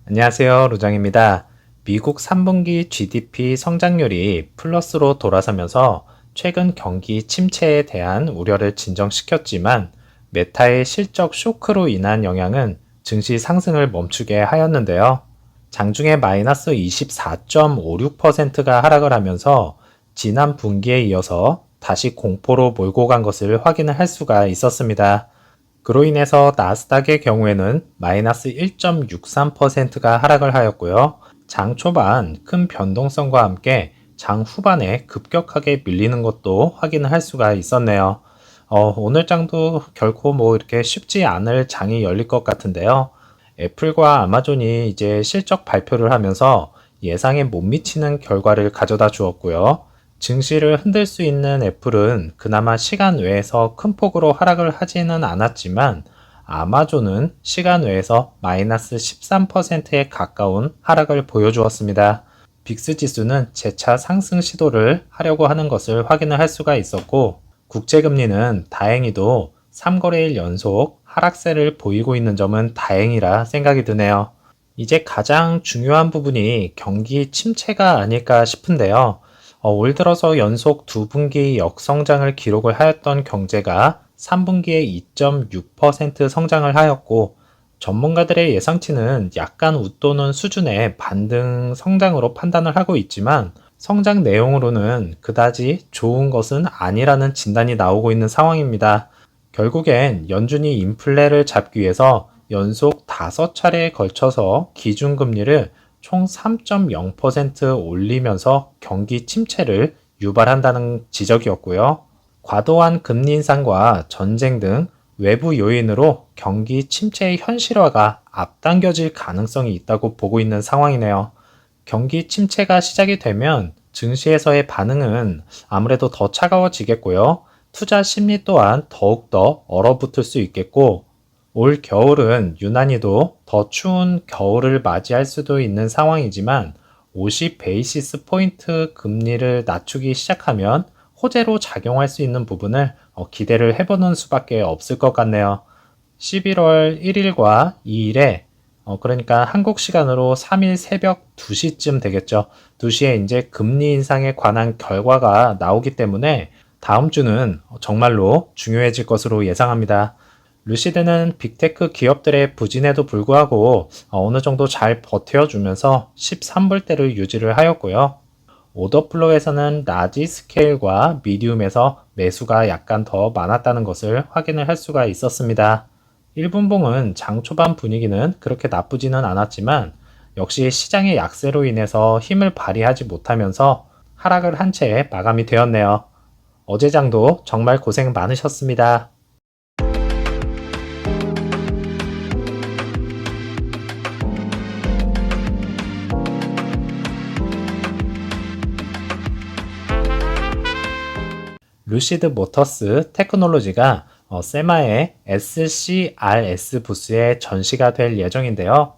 안녕하세요. 로장입니다. 미국 3분기 GDP 성장률이 플러스로 돌아서면서 최근 경기 침체에 대한 우려를 진정시켰지만 메타의 실적 쇼크로 인한 영향은 증시 상승을 멈추게 하였는데요. 장중에 마이너스 24.56%가 하락을 하면서 지난 분기에 이어서 다시 공포로 몰고 간 것을 확인을 할 수가 있었습니다. 그로 인해서 나스닥의 경우에는 마이너스 1.63%가 하락을 하였고요. 장 초반 큰 변동성과 함께 장 후반에 급격하게 밀리는 것도 확인을 할 수가 있었네요. 오늘 장도 결코 이렇게 쉽지 않을 장이 열릴 것 같은데요. 애플과 아마존이 이제 실적 발표를 하면서 예상에 못 미치는 결과를 가져다 주었고요. 증시를 흔들 수 있는 애플은 그나마 시간 외에서 큰 폭으로 하락을 하지는 않았지만 아마존은 시간 외에서 마이너스 13%에 가까운 하락을 보여주었습니다. 빅스 지수는 재차 상승 시도를 하려고 하는 것을 확인을 할 수가 있었고 국제금리는 다행히도 3거래일 연속 하락세를 보이고 있는 점은 다행이라 생각이 드네요. 이제 가장 중요한 부분이 경기 침체가 아닐까 싶은데요. 올 들어서 연속 두 분기 역성장을 기록을 하였던 경제가 3분기에 2.6% 성장을 하였고 전문가들의 예상치는 약간 웃도는 수준의 반등 성장으로 판단을 하고 있지만 성장 내용으로는 그다지 좋은 것은 아니라는 진단이 나오고 있는 상황입니다. 결국엔 연준이 인플레를 잡기 위해서 연속 5차례에 걸쳐서 기준금리를 총 3.0% 올리면서 경기 침체를 유발한다는 지적이었고요. 과도한 금리 인상과 전쟁 등 외부 요인으로 경기 침체의 현실화가 앞당겨질 가능성이 있다고 보고 있는 상황이네요. 경기 침체가 시작이 되면 증시에서의 반응은 아무래도 더 차가워지겠고요. 투자 심리 또한 더욱더 얼어붙을 수 있겠고, 올 겨울은 유난히도 더 추운 겨울을 맞이할 수도 있는 상황이지만 50 베이시스 포인트 금리를 낮추기 시작하면 호재로 작용할 수 있는 부분을 기대를 해보는 수밖에 없을 것 같네요. 11월 1일과 2일에 그러니까 한국 시간으로 3일 새벽 2시쯤 되겠죠. 2시에 이제 금리 인상에 관한 결과가 나오기 때문에 다음 주는 정말로 중요해질 것으로 예상합니다. 루시드는 빅테크 기업들의 부진에도 불구하고 어느 정도 잘 버텨주면서 13불대를 유지를 하였고요. 오더플로에서는 라지 스케일과 미디움에서 매수가 약간 더 많았다는 것을 확인을 할 수가 있었습니다. 1분봉은 장 초반 분위기는 그렇게 나쁘지는 않았지만 역시 시장의 약세로 인해서 힘을 발휘하지 못하면서 하락을 한 채 마감이 되었네요. 어제 장도 정말 고생 많으셨습니다. 루시드 모터스 테크놀로지가 세마의 SCRS 부스에 전시가 될 예정인데요.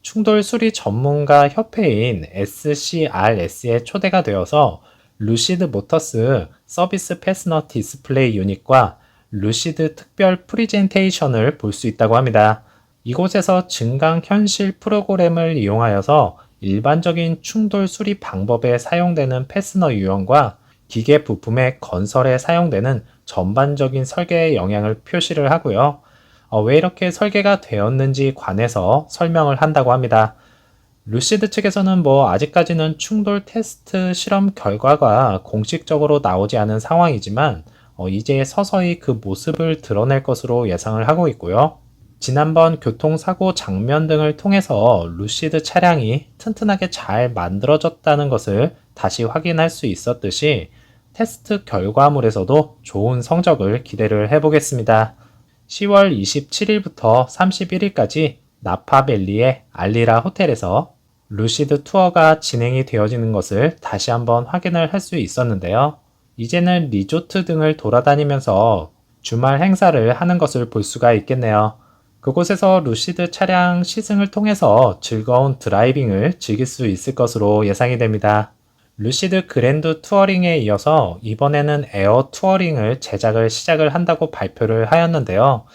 충돌 수리 전문가 협회인 SCRS에 초대가 되어서 루시드 모터스 서비스 패스너 디스플레이 유닛과 루시드 특별 프리젠테이션을 볼 수 있다고 합니다. 이곳에서 증강현실 프로그램을 이용하여서 일반적인 충돌 수리 방법에 사용되는 패스너 유형과 기계 부품의 건설에 사용되는 전반적인 설계의 영향을 표시를 하고요. 왜 이렇게 설계가 되었는지 관해서 설명을 한다고 합니다. 루시드 측에서는 아직까지는 충돌 테스트 실험 결과가 공식적으로 나오지 않은 상황이지만 이제 서서히 그 모습을 드러낼 것으로 예상을 하고 있고요. 지난번 교통사고 장면 등을 통해서 루시드 차량이 튼튼하게 잘 만들어졌다는 것을 다시 확인할 수 있었듯이 테스트 결과물에서도 좋은 성적을 기대를 해보겠습니다. 10월 27일부터 31일까지 나파밸리의 알리라 호텔에서 루시드 투어가 진행이 되어지는 것을 다시 한번 확인을 할 수 있었는데요. 이제는 리조트 등을 돌아다니면서 주말 행사를 하는 것을 볼 수가 있겠네요. 그곳에서 루시드 차량 시승을 통해서 즐거운 드라이빙을 즐길 수 있을 것으로 예상이 됩니다. 루시드 그랜드 투어링에 이어서 이번에는 에어 투어링을 제작을 시작을 한다고 발표를 하였는데요.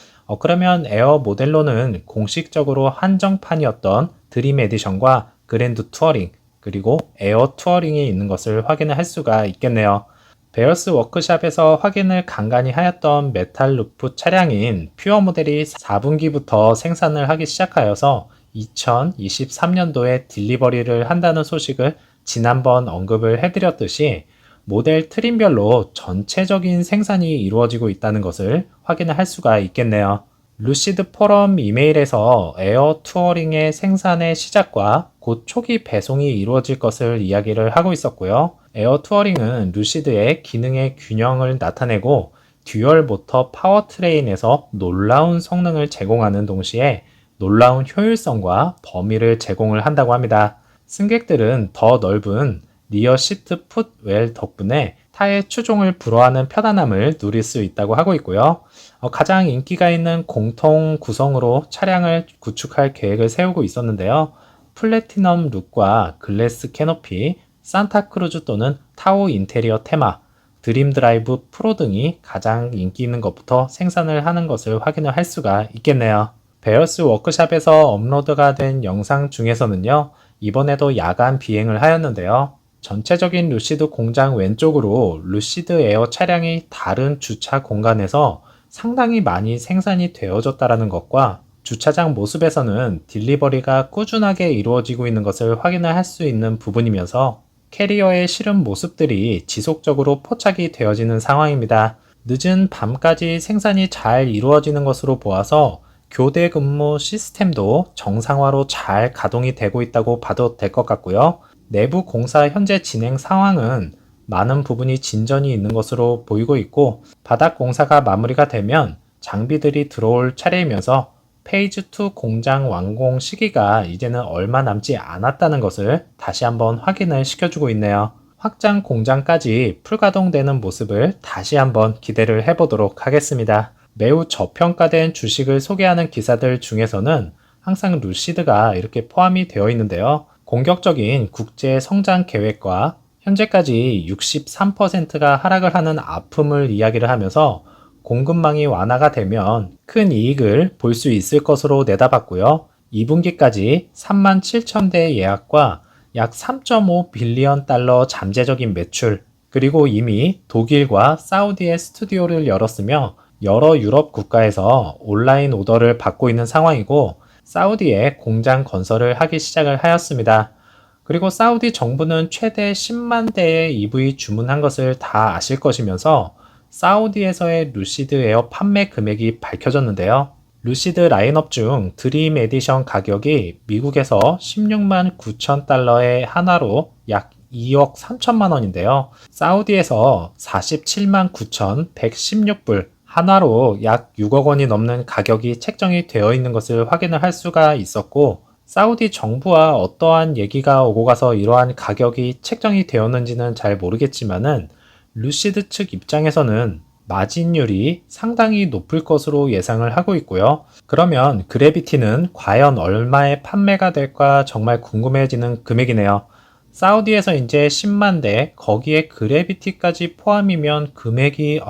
그러면 에어 모델로는 공식적으로 한정판이었던 드림 에디션과 그랜드 투어링, 그리고 에어 투어링이 있는 것을 확인을 할 수가 있겠네요. 베어스 워크샵에서 확인을 간간히 하였던 메탈 루프 차량인 퓨어 모델이 4분기부터 생산을 하기 시작하여서 2023년도에 딜리버리를 한다는 소식을 지난번 언급을 해드렸듯이 모델 트림별로 전체적인 생산이 이루어지고 있다는 것을 확인을 할 수가 있겠네요. 루시드 포럼 이메일에서 에어 투어링의 생산의 시작과 곧 초기 배송이 이루어질 것을 이야기를 하고 있었고요. 에어 투어링은 루시드의 기능의 균형을 나타내고 듀얼 모터 파워트레인에서 놀라운 성능을 제공하는 동시에 놀라운 효율성과 범위를 제공을 한다고 합니다. 승객들은 더 넓은 리어 시트 풋웰 덕분에 타의 추종을 불허하는 편안함을 누릴 수 있다고 하고 있고요. 가장 인기가 있는 공통 구성으로 차량을 구축할 계획을 세우고 있었는데요. 플래티넘 룩과 글래스 캐노피, 산타크루즈 또는 타오 인테리어 테마, 드림 드라이브 프로 등이 가장 인기 있는 것부터 생산을 하는 것을 확인을 할 수가 있겠네요. 베어스 워크샵에서 업로드가 된 영상 중에서는요, 이번에도 야간 비행을 하였는데요. 전체적인 루시드 공장 왼쪽으로 루시드 에어 차량이 다른 주차 공간에서 상당히 많이 생산이 되어졌다는 것과 주차장 모습에서는 딜리버리가 꾸준하게 이루어지고 있는 것을 확인을 할 수 있는 부분이면서 캐리어에 실은 모습들이 지속적으로 포착이 되어지는 상황입니다. 늦은 밤까지 생산이 잘 이루어지는 것으로 보아서 교대 근무 시스템도 정상화로 잘 가동이 되고 있다고 봐도 될 것 같고요. 내부 공사 현재 진행 상황은 많은 부분이 진전이 있는 것으로 보이고 있고 바닥 공사가 마무리가 되면 장비들이 들어올 차례이면서 페이즈 2 공장 완공 시기가 이제는 얼마 남지 않았다는 것을 다시 한번 확인을 시켜주고 있네요. 확장 공장까지 풀가동되는 모습을 다시 한번 기대를 해보도록 하겠습니다. 매우 저평가된 주식을 소개하는 기사들 중에서는 항상 루시드가 이렇게 포함이 되어 있는데요. 공격적인 국제 성장 계획과 현재까지 63%가 하락을 하는 아픔을 이야기를 하면서 공급망이 완화가 되면 큰 이익을 볼 수 있을 것으로 내다봤고요. 2분기까지 37,000대 예약과 약 3.5 빌리언 달러 잠재적인 매출, 그리고 이미 독일과 사우디의 스튜디오를 열었으며 여러 유럽 국가에서 온라인 오더를 받고 있는 상황이고 사우디에 공장 건설을 하기 시작을 하였습니다. 그리고 사우디 정부는 최대 10만 대의 EV 주문한 것을 다 아실 것이면서 사우디에서의 루시드 에어 판매 금액이 밝혀졌는데요. 루시드 라인업 중 드림 에디션 가격이 미국에서 16만 9천 달러의 한화로 약 2억 3천만 원인데요. 사우디에서 47만 9,116불, 한화로 약 6억 원이 넘는 가격이 책정이 되어 있는 것을 확인을 할 수가 있었고, 사우디 정부와 어떠한 얘기가 오고 가서 이러한 가격이 책정이 되었는지는 잘 모르겠지만은 루시드 측 입장에서는 마진율이 상당히 높을 것으로 예상을 하고 있고요. 그러면 그래비티는 과연 얼마에 판매가 될까 정말 궁금해지는 금액이네요. 사우디에서 이제 10만 대, 거기에 그래비티까지 포함이면 금액이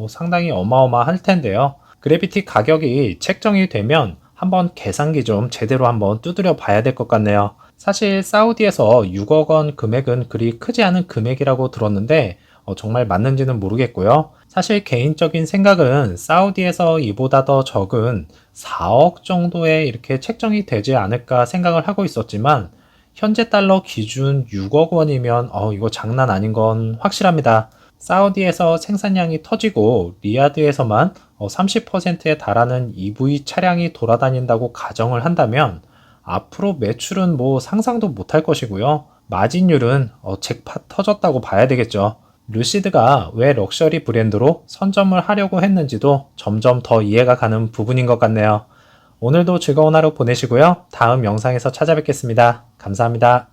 상당히 어마어마할 텐데요. 그래비티 가격이 책정이 되면 한번 계산기 좀 제대로 한번 두드려 봐야 될 것 같네요. 사실 사우디에서 6억 원 금액은 그리 크지 않은 금액이라고 들었는데 정말 맞는지는 모르겠고요. 사실 개인적인 생각은 사우디에서 이보다 더 적은 4억 정도에 이렇게 책정이 되지 않을까 생각을 하고 있었지만 현재 달러 기준 6억 원이면 이거 장난 아닌 건 확실합니다. 사우디에서 생산량이 터지고 리야드에서만 30%에 달하는 EV 차량이 돌아다닌다고 가정을 한다면 앞으로 매출은 상상도 못할 것이고요. 마진율은 잭팟 터졌다고 봐야 되겠죠. 루시드가 왜 럭셔리 브랜드로 선점을 하려고 했는지도 점점 더 이해가 가는 부분인 것 같네요. 오늘도 즐거운 하루 보내시고요. 다음 영상에서 찾아뵙겠습니다. 감사합니다.